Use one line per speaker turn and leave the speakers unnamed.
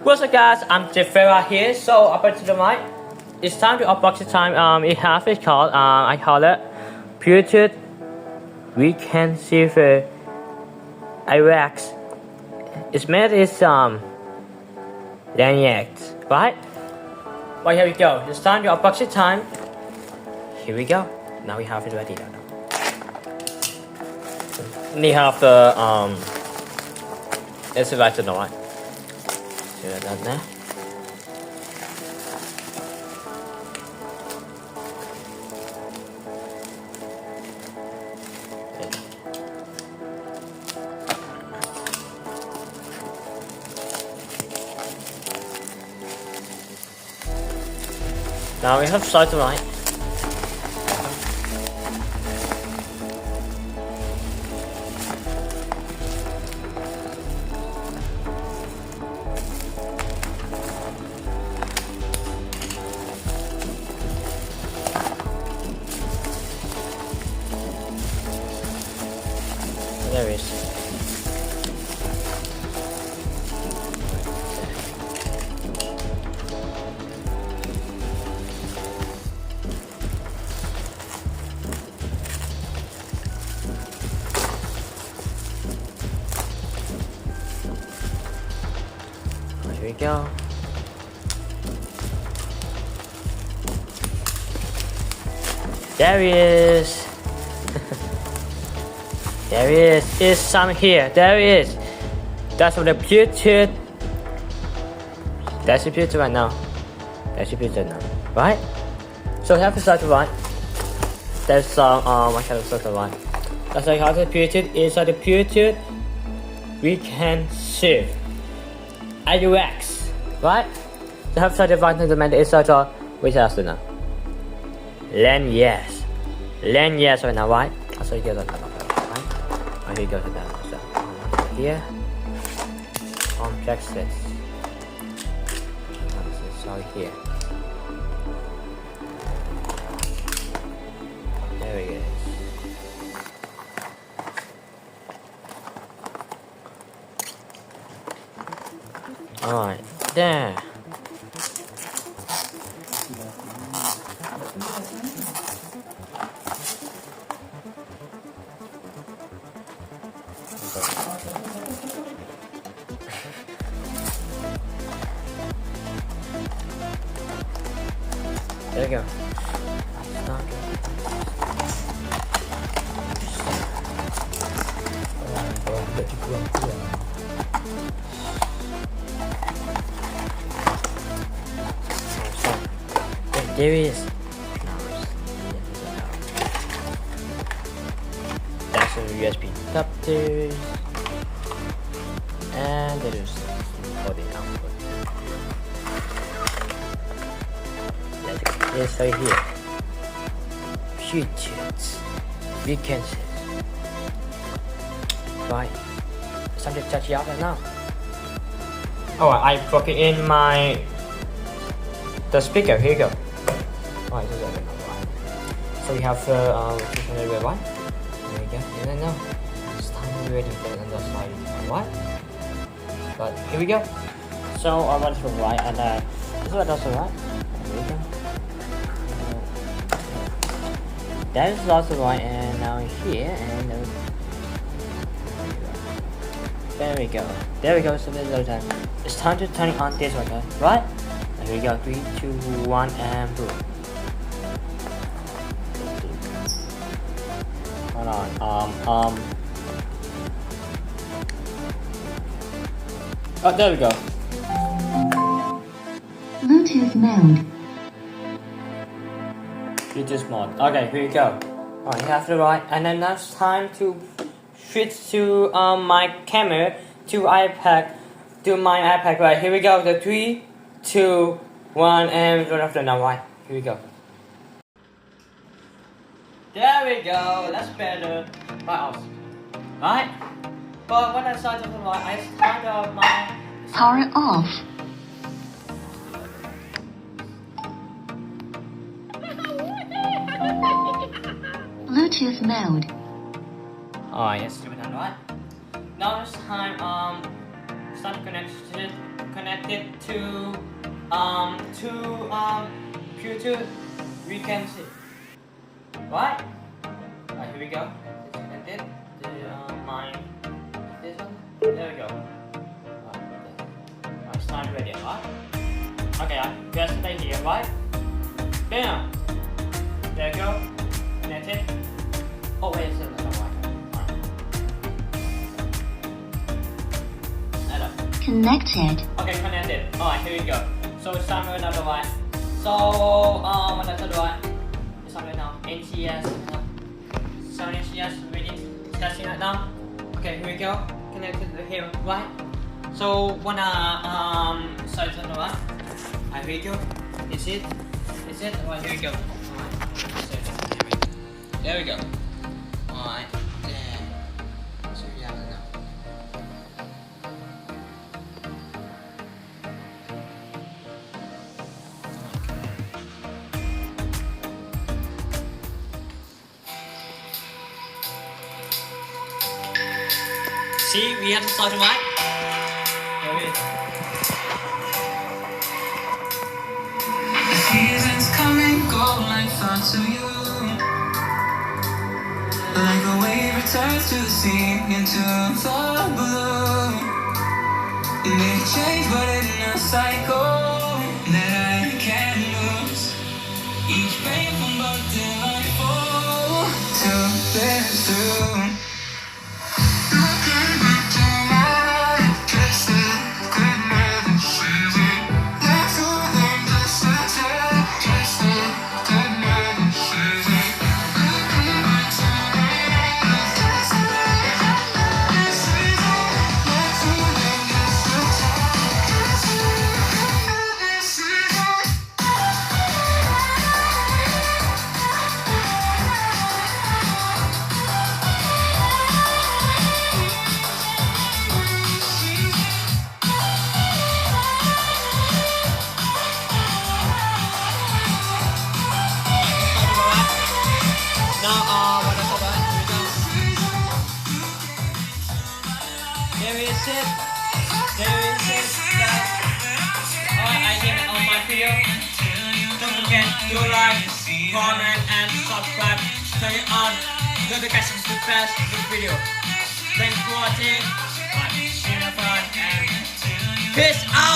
What's up guys, I'm Jevera here. So up to the mic, it's time to unboxing time. It has it called, I call it Bluetooth Weekend Silver iWax. It's made is Lenyes, right? Well, here we go. It's time to unboxing time. Here we go. Now we have it ready now. We have the it's right to the right. See that there. Now we have side to right. There it is. Here we go. There he is. There he is. It's some here. There he is. That's what the Bluetooth. That's the Bluetooth right now. That's the Bluetooth now. Right? So we have to start to right. There's some what kind of start to right. That's like how the Bluetooth is the Bluetooth we can save iWax. Right? So have started right now the matter is such a which has now. Lenyes. Lenyes right now, right? So you get that. Here you go to that. So here, complex sets. So here, there it is. All right, there. There you go. There he is. That's a USB adapter. And there is for the output. Yes, right here. Bluetooth. We can see. Right. Something to touch it out right now. Oh, I plug it in the speaker. Here you go. Right, so we have the one. There we go. And then now it's time to be ready for the other side. What? But here we go. So I want to right and this is what also right. There we go. That is also right, and now here, and there we go. There we go. So there's no time. It's time to turn it on this one, okay? Right? And here we go. 3, 2, 1, and boom. Hold on. Oh, there we go.
Bluetooth mode.
Bluetooth mode. Okay, here we go. Alright, you have the right, and then now it's time to switch to my camera to iPad, to my iPad. Right, here we go. The 3, 2, 1, and turn off the now. Right, here we go. There we go. That's better. Right, right. But when I started the right, I started my
Power off. Bluetooth mode.
Oh yes, do it right. Now it's time start to connect to it. connected to Bluetooth. We can see. Right? Here we go. It's connected to my this one. There we go. It's not ready, right? Okay, just stay here, right? Bam! There you go. Connected. Oh wait, it's another one. Hello.
Connected.
Okay, connected. Alright, here we go. So it's time for another one. So another one. It's on right now. NCS. So NCS ready. Testing right now. Okay, here we go. Connected here, right? So wanna start another one. Here we go. Is it? Alright, here we go. Alright. There we go. Alright. Yeah. So yeah, now. See, we have to start right. There it is.
Seasons come and go like thoughts of you. Like a wave returns to the sea into the blue. It may change, but in a cycle that I can't lose. Each painful but delightful to live through.
There is it. Alright, I did it on my video. Don't forget to like, comment, and subscribe. Turn it on. Notifications to pass this video. Thanks for watching. See you next time. And peace out.